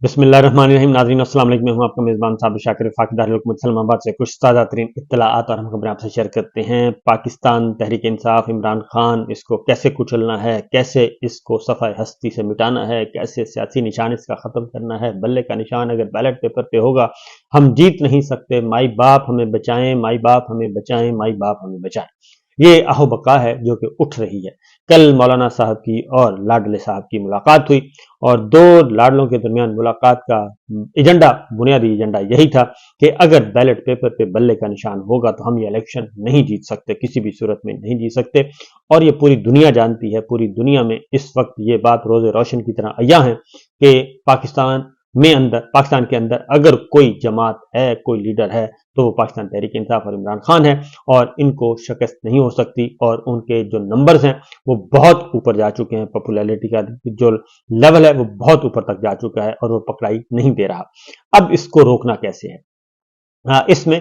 बिस्मिल्लाहिर्रहमानिर्रहीम। नाज़रीन अस्सलाम वालेकुम। मैं हूं आपका मेज़बान साबिर शाकिर वफाकी दारुल हुकूमत इस्लामाबाद से कुछ ताज़ा तरीन इत्तलाआत और हम खबरें आपसे शेयर करते हैं। पाकिस्तान तहरीक इंसाफ, इमरान खान, इसको कैसे कुचलना है, कैसे इसको सफ़ाए हस्ती से मिटाना है, कैसे सियासी निशान इसका ख़त्म करना है। बल्ले का निशान अगर बैलेट पेपर पे होगा हम जीत नहीं सकते। माई बाप हमें बचाएं, माई बाप हमें बचाएं, माई बाप हमें बचाएं। ये आहो बका है जो कि उठ रही है। कल मौलाना साहब की और लाडले साहब की मुलाकात हुई और दो लाडलों के दरमियान मुलाकात का एजेंडा, बुनियादी एजेंडा यही था कि अगर बैलेट पेपर पे बल्ले का निशान होगा तो हम ये इलेक्शन नहीं जीत सकते, किसी भी सूरत में नहीं जीत सकते। और ये पूरी दुनिया जानती है, पूरी दुनिया में इस वक्त ये बात रोज़े रोशन की तरह अय्या है कि पाकिस्तान के अंदर अगर कोई जमात है, कोई लीडर है तो वो पाकिस्तान तहरीक इंसाफ और इमरान खान है और इनको शिकस्त नहीं हो सकती। और उनके जो नंबर्स हैं वो बहुत ऊपर जा चुके हैं, पॉपुलैरिटी का जो लेवल है वो बहुत ऊपर तक जा चुका है और वो पकड़ाई नहीं दे रहा। अब इसको रोकना कैसे है? इसमें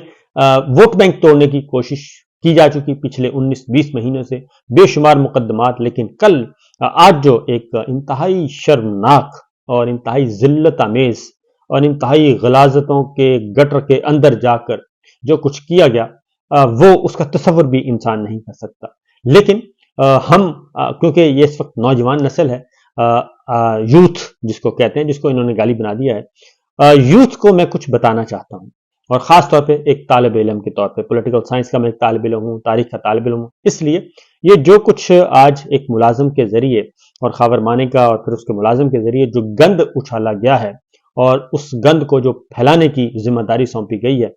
वोट बैंक तोड़ने की कोशिश की जा चुकी पिछले 19-20 महीनों से, बेशुमार मुकदमात। लेकिन कल आज जो एक इंतहाई शर्मनाक और इंतहाई जिल्लत आमेज और इंतहाई गलाजतों के गटर के अंदर जाकर जो कुछ किया गया, वो उसका तसव्वुर भी इंसान नहीं कर सकता। लेकिन हम क्योंकि ये इस वक्त नौजवान नस्ल है, यूथ जिसको कहते हैं, जिसको इन्होंने गाली बना दिया है, यूथ को मैं कुछ बताना चाहता हूं और खास तौर पे एक तालिब इल्म के तौर पे, पॉलिटिकल साइंस का मैं एक तालिब इल्म हूं, तारीख का तालिब इल्म हूं। इसलिए ये जो कुछ आज एक मुलाजिम के जरिए और खाबरमाने का और फिर उसके मुलाजिम के जरिए जो गंद उछाला गया है और उस गंद को जो फैलाने की जिम्मेदारी सौंपी गई है,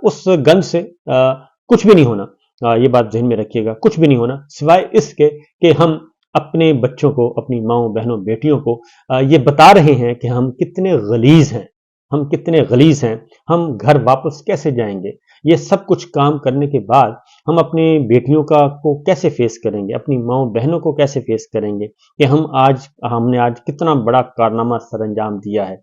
उस गंद से कुछ भी नहीं होना। ये बात ज़हन में रखिएगा, कुछ भी नहीं होना सिवाय इसके कि हम अपने बच्चों को, अपनी माओं बहनों बेटियों को ये बता रहे हैं कि हम कितने गलीज हैं, हम कितने गलीज हैं, हम घर वापस कैसे जाएंगे। ये सब कुछ काम करने के बाद हम अपनी बेटियों को कैसे फेस करेंगे, अपनी माओं बहनों को कैसे फेस करेंगे कि हमने आज कितना बड़ा कारनामा सरअंजाम दिया है।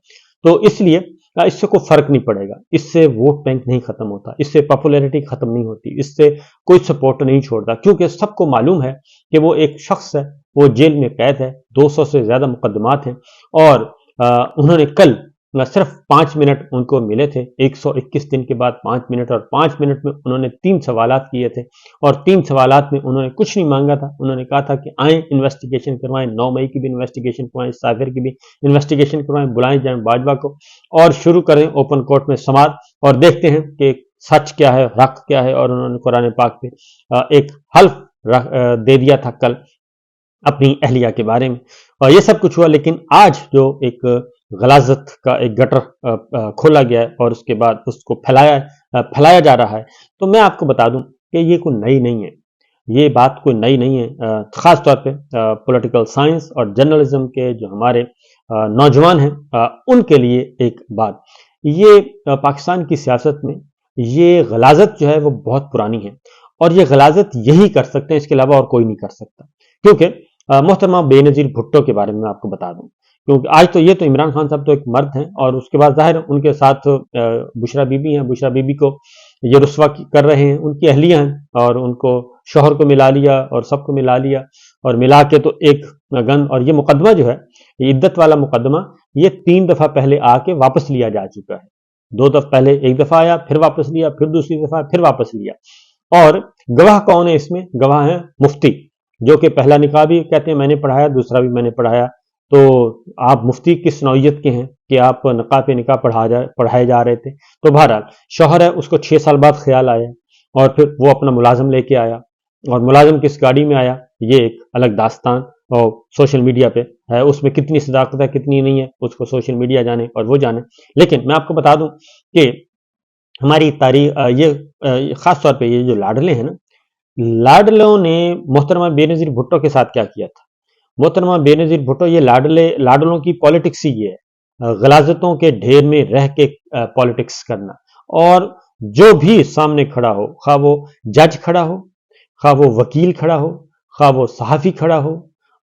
तो इसलिए इससे कोई फर्क नहीं पड़ेगा, इससे वोट बैंक नहीं खत्म होता, इससे पॉपुलैरिटी खत्म नहीं होती, इससे कोई सपोर्ट नहीं छोड़ता, क्योंकि सबको मालूम है कि वो एक शख्स है, वो जेल में कैद है, 200 से ज्यादा मुकदमात हैं और उन्होंने कल सिर्फ 5 मिनट उनको मिले थे। 121 दिन के बाद 5 मिनट, और 5 मिनट में उन्होंने 3 सवालात किए थे और 3 सवालात में उन्होंने कुछ नहीं मांगा था। उन्होंने कहा था कि आए इन्वेस्टिगेशन करवाएं, 9 मई की भी इन्वेस्टिगेशन करवाएं, सागर की भी इन्वेस्टिगेशन करवाएं, बुलाएं जाए बाजवा को और शुरू करें ओपन कोर्ट में समात और देखते हैं कि सच क्या है, हक क्या है। और उन्होंने कुरान पाक पे एक हल्फ दे दिया था कल अपनी अहलिया के बारे में और ये सब कुछ हुआ। लेकिन आज जो एक गलाजत का एक गटर खोला गया है और उसके बाद उसको फैलाया जा रहा है, तो मैं आपको बता दूं कि ये कोई नई नहीं है, ये बात कोई नई नहीं है। खास तौर पे पॉलिटिकल साइंस और जर्नलिज्म के जो हमारे नौजवान हैं, उनके लिए एक बात, ये पाकिस्तान की सियासत में ये गलाजत जो है वो बहुत पुरानी है और ये गलाजत यही कर सकते हैं, इसके अलावा और कोई नहीं कर सकता। क्योंकि मोहतरमा बेनज़ीर भुट्टो के बारे में आपको बता दूं, क्योंकि आज तो ये तो इमरान खान साहब तो एक मर्द हैं और उसके बाद जाहिर उनके साथ बुशरा बीबी हैं, बुशरा बीबी को ये रुस्वा कर रहे हैं, उनकी अहलियां हैं और उनको शोहर को मिला लिया और सबको मिला लिया और मिला के तो एक गंद। और ये मुकदमा जो है, ये इद्दत वाला मुकदमा, ये 3 दफा पहले आके वापस लिया जा चुका है। 2 दफा पहले, एक दफा आया, फिर वापस लिया, फिर दूसरी दफा, फिर वापस लिया। और गवाह कौन है इसमें? गवाह है मुफ्ती, जो कि पहला निकाह भी कहते हैं मैंने पढ़ाया, दूसरा भी मैंने पढ़ाया। तो आप मुफ्ती किस नौइयत के हैं कि आप निकाह पे निकाह पढ़ाए जा रहे थे? तो बहरहाल शौहर है, उसको 6 साल बाद ख्याल आया और फिर वो अपना मुलाजिम लेके आया और मुलाजिम किस गाड़ी में आया, ये एक अलग दास्तान और सोशल मीडिया पे है। उसमें कितनी सदाकत है, कितनी नहीं है, उसको सोशल मीडिया जाने और वो जाने। लेकिन मैं आपको बता दूं कि हमारी तारीख, ये खास तौर पे ये जो लाडले हैं ना, लाडलों ने मोहतरमा बेनज़ीर भुट्टो के साथ क्या किया था? मोहतरमा बेनज़ीर भुट्टो, ये लाडलों की पॉलिटिक्स ही ये है, गलाजतों के ढेर में रह के पॉलिटिक्स करना। और जो भी सामने खड़ा हो, खा वो जज खड़ा हो, खा वो वकील खड़ा हो, खा वो सहाफ़ी खड़ा हो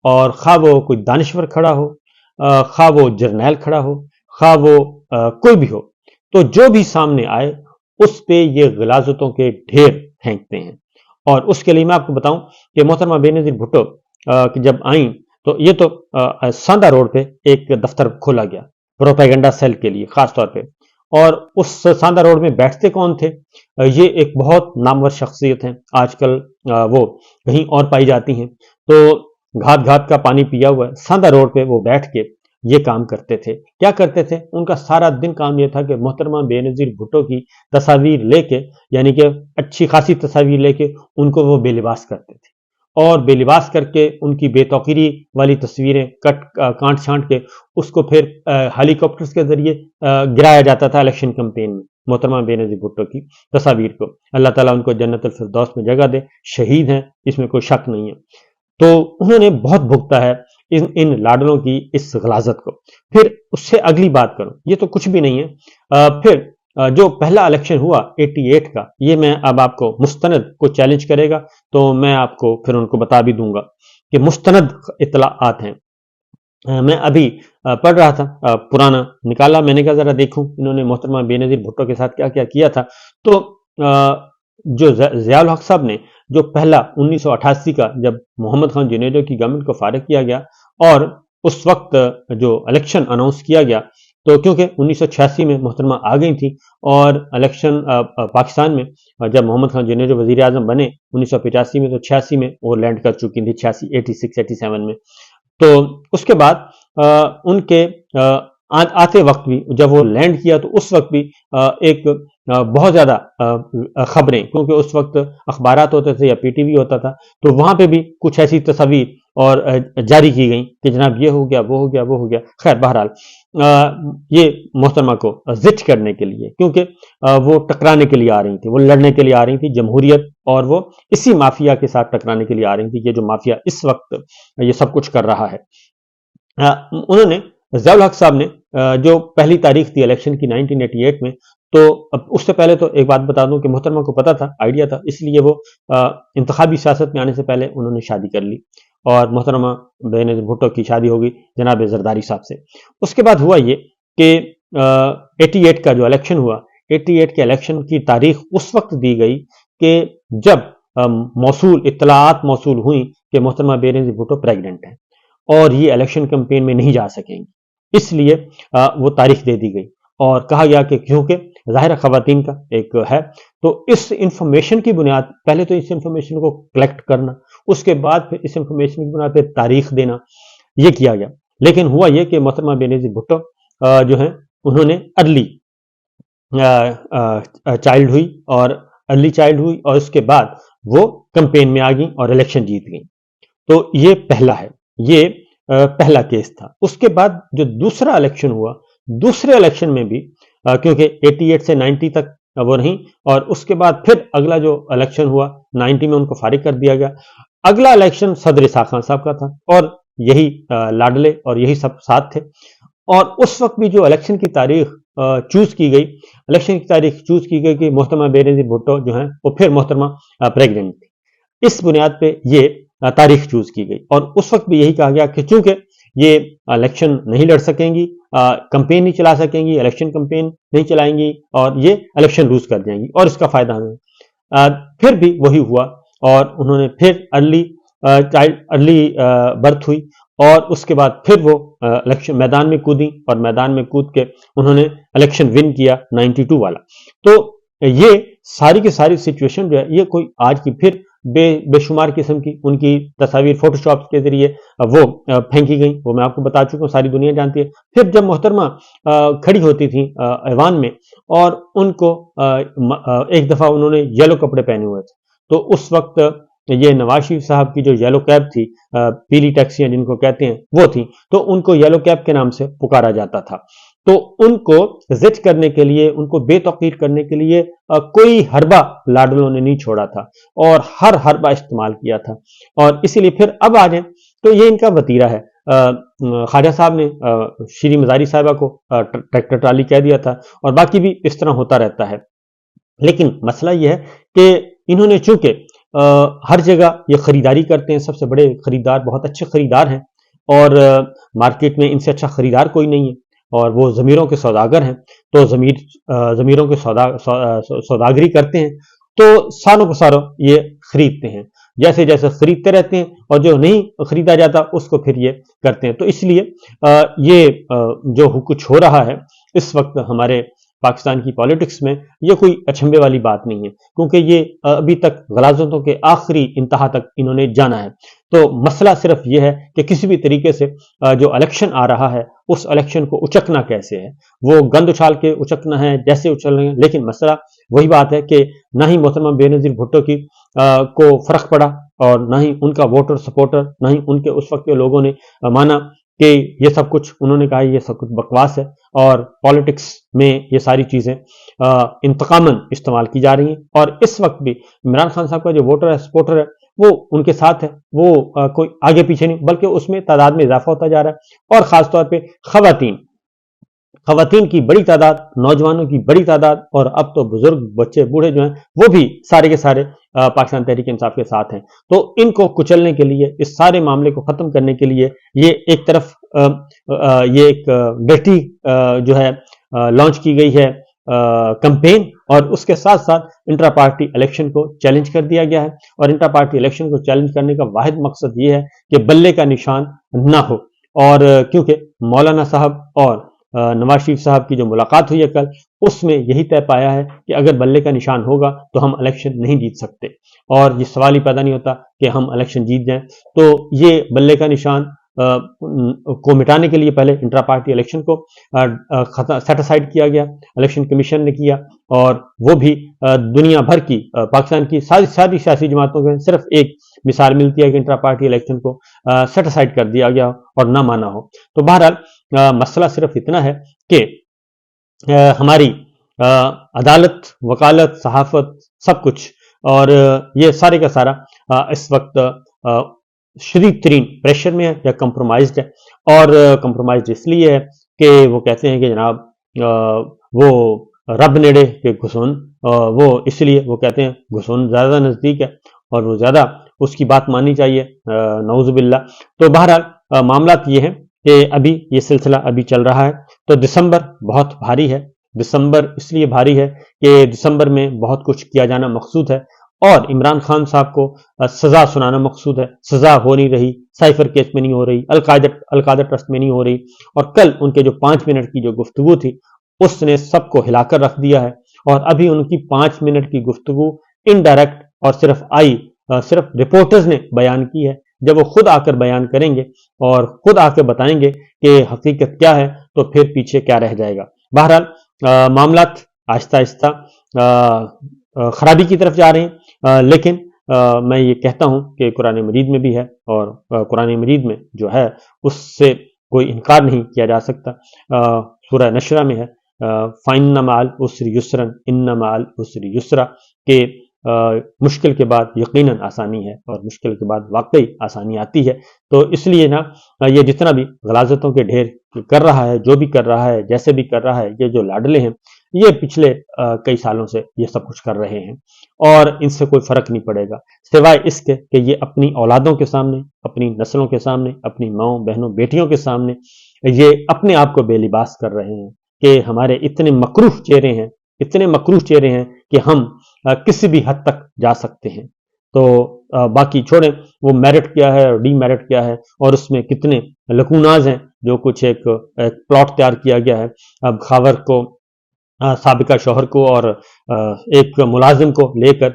और खा वो कोई दानिश्वर खड़ा हो, खा वो जर्नैल खड़ा हो, खा वो कोई भी हो, तो जो भी सामने आए उस पे ये गलाजतों के ढेर फेंकते हैं। और उसके लिए मैं आपको बताऊं कि मोहतरमा बेनज़ीर भुट्टो जब आई तो ये तो सांदा रोड पे एक दफ्तर खोला गया प्रोपेगेंडा सेल के लिए खास तौर पे। और उस सांदा रोड में बैठते कौन थे? ये एक बहुत नामवर शख्सियत हैं, आजकल वो कहीं और पाई जाती हैं। तो घात घात का पानी पिया हुआ है, सांदा रोड पे वो बैठ के ये काम करते थे। क्या करते थे? उनका सारा दिन काम ये था कि मोहतरमा बेनज़ीर भुट्टो की तस्वीर लेके, यानी कि अच्छी खासी तस्वीर लेके उनको वो बेलिबास करते थे, और बेलिबास करके उनकी बेतौकीरी वाली तस्वीरें काट छांट के उसको फिर हेलीकॉप्टर्स के जरिए गिराया जाता था इलेक्शन कैंपेन में मोहतरमा बेनज़ीर भुट्टो की तस्वीर को। अल्लाह ताला उनको जन्नतुल फिरदौस में जगह दे, शहीद हैं, इसमें कोई शक नहीं है। तो उन्होंने बहुत भुगता है इन लाडलों की इस गलाजत को। फिर उससे अगली बात करूं, ये तो कुछ भी नहीं है। फिर जो पहला इलेक्शन हुआ 88 का, ये मैं अब आपको मुस्तनद को चैलेंज करेगा तो मैं आपको फिर उनको बता भी दूंगा कि मुस्तनद इत्तलाआत हैं। मैं अभी पढ़ रहा था, पुराना निकाला, मैंने कहा जरा देखूं इन्होंने मोहतरमा बेनज़ीर भुट्टो के साथ क्या क्या किया था। तो जो ज़ियाउल हक साहब ने जो पहला 1988 का, जब मोहम्मद खान जुनेजो की गवर्नमेंट को फारिग किया गया और उस वक्त जो इलेक्शन अनाउंस किया गया, तो क्योंकि 1986 में मोहतरमा आ गई थी और इलेक्शन पाकिस्तान में जब मोहम्मद खान जुनेजो वजीर आजम बने 1985 में, तो 86 में वो लैंड कर चुकी थी, 86 में। तो उसके बाद उनके आते वक्त भी जब वो लैंड किया, तो उस वक्त भी एक बहुत ज़्यादा खबरें, क्योंकि उस वक्त अखबारात होते थे या पीटीवी होता था, तो वहाँ पे भी कुछ ऐसी तस्वीर और जारी की गई कि जनाब ये हो गया, वो हो गया, वो हो गया। खैर बहरहाल ये मोहतरमा को जिट करने के लिए, क्योंकि वो टकराने के लिए आ रही थी, वो लड़ने के लिए आ रही थी जमहूरियत, और वो इसी माफिया के साथ टकराने के लिए आ रही थी, ये जो माफिया इस वक्त ये सब कुछ कर रहा है। उन्होंने, ज़ियाउल हक साहब ने जो पहली तारीख थी इलेक्शन की 1988 में, तो उससे पहले तो एक बात बता दूं कि मोहतरमा को पता था, आइडिया था, इसलिए वो इंतखाबी सियासत में आने से पहले उन्होंने शादी कर ली और मोहतरमा बेनज़ीर भुट्टो की शादी हो गई जनाब जरदारी साहब से। उसके बाद हुआ ये कि 88 का जो इलेक्शन हुआ, 88 के इलेक्शन की तारीख उस वक्त दी गई कि जब इत्तलाआत मौसूल हुई कि मोहतरमा बेनज़ीर भुट्टो प्रेगनेंट है और ये इलेक्शन कैंपेन में नहीं जा सकेंगी, इसलिए वो तारीख दे दी गई और कहा गया कि क्योंकि ज़ाहिर ख़वातीन का एक है, तो इस इंफॉर्मेशन की बुनियाद, पहले तो इस इंफॉर्मेशन को कलेक्ट करना, उसके बाद फिर इस इंफॉर्मेशन की बुनियाद पर तारीख देना, ये किया गया। लेकिन हुआ ये कि मोहतरमा बेनज़ीर भुट्टो जो है, उन्होंने अर्ली चाइल्ड हुई और उसके बाद वो कैंपेन में आ गई और इलेक्शन जीत गई। तो ये पहला है, ये पहला केस था। उसके बाद जो दूसरा इलेक्शन हुआ, दूसरे इलेक्शन में भी क्योंकि 88 से 90 तक वो रही, और उसके बाद फिर अगला जो इलेक्शन हुआ 90 में उनको फारिग कर दिया गया। अगला इलेक्शन सदर इसाक खान साहब का था और यही लाडले और यही सब साथ थे। और उस वक्त भी जो इलेक्शन की तारीख चूज की गई, कि मोहतरमा बेनज़ीर भुट्टो जो है वो फिर मोहतरमा प्रेगनेंट थी, इस बुनियाद पे ये तारीख चूज की गई। और उस वक्त भी यही कहा गया कि चूंकि ये इलेक्शन नहीं लड़ सकेंगी, कैंपेन नहीं चला सकेंगी, इलेक्शन कैंपेन नहीं चलाएंगी और ये इलेक्शन लूज कर जाएंगी और इसका फायदा हमें। फिर भी वही हुआ और उन्होंने फिर अर्ली बर्थ हुई और उसके बाद फिर वो इलेक्शन मैदान में कूदी और मैदान में कूद के उन्होंने इलेक्शन विन किया 92 वाला। तो ये सारी की सारी सिचुएशन जो है, ये कोई आज की फिर बेशुमार किस्म की उनकी तस्वीर फोटोशॉप के जरिए वो फेंकी गई, वो मैं आपको बता चुका हूँ, सारी दुनिया जानती है। फिर जब मोहतरमा खड़ी होती थी ऐवान में और उनको एक दफा उन्होंने येलो कपड़े पहने हुए थे, तो उस वक्त ये नवाज शरीफ साहब की जो येलो कैब थी, पीली टैक्सियां जिनको कहते हैं, वो थी, तो उनको येलो कैब के नाम से पुकारा जाता था। तो उनको जिद करने के लिए, उनको बेतौकीर करने के लिए कोई हरबा लाडलों ने नहीं छोड़ा था और हर हरबा इस्तेमाल किया था। और इसीलिए फिर अब आ जाए तो ये इनका वतीरा है। ख्वाजा साहब ने श्री मजारी साहिबा को ट्रैक्टर ट्राली कह दिया था और बाकी भी इस तरह होता रहता है। लेकिन मसला यह है कि इन्होंने चूंकि हर जगह ये खरीदारी करते हैं, सबसे बड़े खरीदार, बहुत अच्छे खरीदार हैं और मार्केट में इनसे अच्छा खरीदार कोई नहीं है और वो ज़मीरों के सौदागर हैं, तो ज़मीरों के सौदागरी करते हैं, तो सालों को सालों ये खरीदते हैं। جیسے جیسے خریدتے رہتے ہیں اور جو نہیں خریدا جاتا اس کو پھر یہ کرتے ہیں. تو اس لیے یہ جو کچھ ہو رہا ہے اس وقت ہمارے پاکستان کی پالیٹکس میں یہ کوئی اچھمبے والی بات نہیں ہے، کیونکہ یہ ابھی تک غلاظتوں کے آخری انتہا تک انہوں نے جانا ہے. تو مسئلہ صرف یہ ہے کہ کسی بھی طریقے سے جو الیکشن آ رہا ہے اس الیکشن کو اچکنا کیسے ہے. وہ گند اچھال کے اچکنا ہے جیسے اچھل رہے ہیں، لیکن مسئلہ وہی بات ہے کہ نہ ہی محترمہ بینظیر بھٹو کی کو فرق پڑا اور نہ ہی ان کا ووٹر سپورٹر، نہ ہی ان کے اس وقت کے لوگوں نے مانا کہ یہ سب کچھ، انہوں نے کہا یہ سب کچھ بکواس ہے اور پالیٹکس میں یہ ساری چیزیں انتقاماً استعمال کی جا رہی ہیں. اور اس وقت بھی عمران خان صاحب کا جو ووٹر ہے سپورٹر ہے وہ ان کے ساتھ ہے، وہ کوئی آگے پیچھے نہیں، بلکہ اس میں تعداد میں اضافہ ہوتا جا رہا ہے. اور خاص طور پہ خواتین کی بڑی تعداد، نوجوانوں کی بڑی تعداد، اور اب تو بزرگ بچے بوڑھے جو ہیں وہ بھی سارے کے سارے پاکستان تحریک انصاف کے ساتھ ہیں. تو ان کو کچلنے کے لیے، اس سارے معاملے کو ختم کرنے کے لیے یہ ایک طرف یہ ایک بیٹی جو ہے لانچ کی گئی ہے کمپین، اور اس کے ساتھ ساتھ انٹرا پارٹی الیکشن کو چیلنج کر دیا گیا ہے. اور انٹرا پارٹی الیکشن کو چیلنج کرنے کا واحد مقصد یہ ہے کہ بلے کا نشان نہ ہو. اور کیونکہ مولانا صاحب اور نواز شریف صاحب کی جو ملاقات ہوئی ہے کل، اس میں یہی طے پایا ہے کہ اگر بلے کا نشان ہوگا تو ہم الیکشن نہیں جیت سکتے، اور یہ سوال ہی پیدا نہیں ہوتا کہ ہم الیکشن جیت جائیں. تو یہ بلے کا نشان کو مٹانے کے لیے پہلے انٹرا پارٹی الیکشن کو سیٹ اسائڈ کیا گیا، الیکشن کمیشن نے کیا، اور وہ بھی دنیا بھر کی پاکستان کی ساری سیاسی جماعتوں کے صرف ایک مثال ملتی ہے کہ انٹرا پارٹی الیکشن کو سیٹ اسائڈ کر دیا گیا اور نہ مانا ہو. تو بہرحال مسئلہ صرف اتنا ہے کہ ہماری عدالت، وکالت، صحافت، سب کچھ، اور یہ سارے کا سارا اس وقت شدید ترین پریشر میں ہے یا کمپرومائزڈ ہے. اور کمپرومائزڈ اس لیے ہے کہ وہ کہتے ہیں کہ جناب وہ رب نیڑے کے گھسون، وہ اس لیے وہ کہتے ہیں گھسون زیادہ نزدیک ہے اور وہ زیادہ اس کی بات ماننی چاہیے، نعوذ باللہ. تو بہرحال معاملات یہ ہیں کہ ابھی یہ سلسلہ ابھی چل رہا ہے. تو دسمبر بہت بھاری ہے. دسمبر اس لیے بھاری ہے کہ دسمبر میں بہت کچھ کیا جانا مقصود ہے، اور عمران خان صاحب کو سزا سنانا مقصود ہے. سزا ہو نہیں رہی، سائفر کیس میں نہیں ہو رہی، القاعدہ ٹرسٹ میں نہیں ہو رہی، اور کل ان کے جو 5 منٹ کی جو گفتگو تھی اس نے سب کو ہلا کر رکھ دیا ہے. اور ابھی ان کی 5 منٹ کی گفتگو انڈائریکٹ اور صرف رپورٹرز نے بیان کی ہے. جب وہ خود آ کر بیان کریں گے اور خود آ کر بتائیں گے کہ حقیقت کیا ہے تو پھر پیچھے کیا رہ جائے گا. بہرحال معاملات آہستہ آہستہ خرابی کی طرف جا رہے ہیں، لیکن میں یہ کہتا ہوں کہ قرآن مجید میں بھی ہے، اور قرآن مجید میں جو ہے اس سے کوئی انکار نہیں کیا جا سکتا. سورہ نشرہ میں ہے فَإِنَّ مَعَ الْعُسْرِ يُسْرًا إِنَّ مَعَ الْعُسْرِ يُسْرًا، کہ مشکل کے بعد یقیناً آسانی ہے، اور مشکل کے بعد واقعی آسانی آتی ہے. تو اس لیے نا یہ جتنا بھی غلاظتوں کے ڈھیر کر رہا ہے، جو بھی کر رہا ہے، جیسے بھی کر رہا ہے، یہ جو لاڈلے ہیں یہ پچھلے کئی سالوں سے یہ سب کچھ کر رہے ہیں، اور ان سے کوئی فرق نہیں پڑے گا سوائے اس کے کہ یہ اپنی اولادوں کے سامنے، اپنی نسلوں کے سامنے، اپنی ماؤں بہنوں بیٹیوں کے سامنے یہ اپنے آپ کو بے لباس کر رہے ہیں کہ ہمارے اتنے مکروہ چہرے ہیں کہ ہم کسی بھی حد تک جا سکتے ہیں. تو باقی چھوڑیں وہ میرٹ کیا ہے اور ڈی میرٹ کیا ہے، اور اس میں کتنے لکوناز ہیں، جو کچھ ایک پلاٹ تیار کیا گیا ہے. اب خاور کو، سابقہ شوہر کو اور ایک ملازم کو لے کر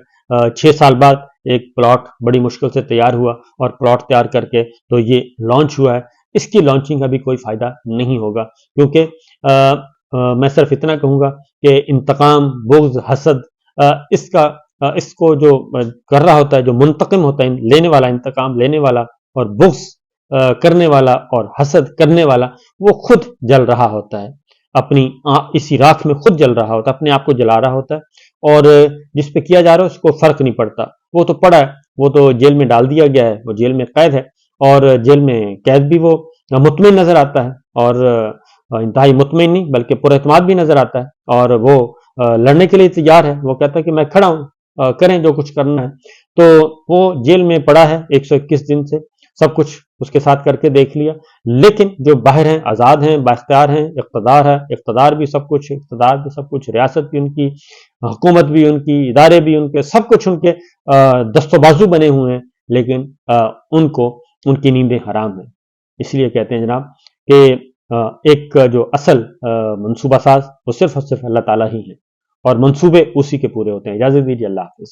6 سال بعد ایک پلاٹ بڑی مشکل سے تیار ہوا، اور پلاٹ تیار کر کے تو یہ لانچ ہوا ہے. اس کی لانچنگ کا بھی کوئی فائدہ نہیں ہوگا، کیونکہ میں صرف اتنا کہوں گا کہ انتقام، بغض، حسد، اس کو جو کر رہا ہوتا ہے، جو منتقم ہوتا ہے، لینے والا، انتقام لینے والا اور بغض کرنے والا اور حسد کرنے والا، وہ خود جل رہا ہوتا ہے، اپنی اسی راکھ میں خود جل رہا ہوتا ہے، اپنے آپ کو جلا رہا ہوتا ہے. اور جس پہ کیا جا رہا ہے اس کو فرق نہیں پڑتا، وہ تو پڑا ہے، وہ تو جیل میں ڈال دیا گیا ہے، وہ جیل میں قید ہے، اور جیل میں قید بھی وہ مطمئن نظر آتا ہے، اور انتہائی مطمئن نہیں بلکہ پر اعتماد بھی نظر آتا ہے، اور وہ لڑنے کے لیے تیار ہے. وہ کہتا ہے کہ میں کھڑا ہوں، کریں جو کچھ کرنا ہے. تو وہ جیل میں پڑا ہے 121 دن سے، سب کچھ اس کے ساتھ کر کے دیکھ لیا، لیکن جو باہر ہیں، آزاد ہیں، بااختیار ہیں، اقتدار ہے، اقتدار بھی سب کچھ، اقتدار بھی سب کچھ، ریاست بھی ان کی، حکومت بھی ان کی، ادارے بھی ان کے، سب کچھ ان کے دست و بازو بنے ہوئے ہیں، لیکن ان کو ان کی نیندیں حرام ہیں۔ اس لیے کہتے ہیں جناب کہ ایک جو اصل منصوبہ ساز وہ صرف اور صرف اللہ تعالیٰ ہی ہیں، اور منصوبے اسی کے پورے ہوتے ہیں۔ اجازت دیجیے، اللہ حافظ۔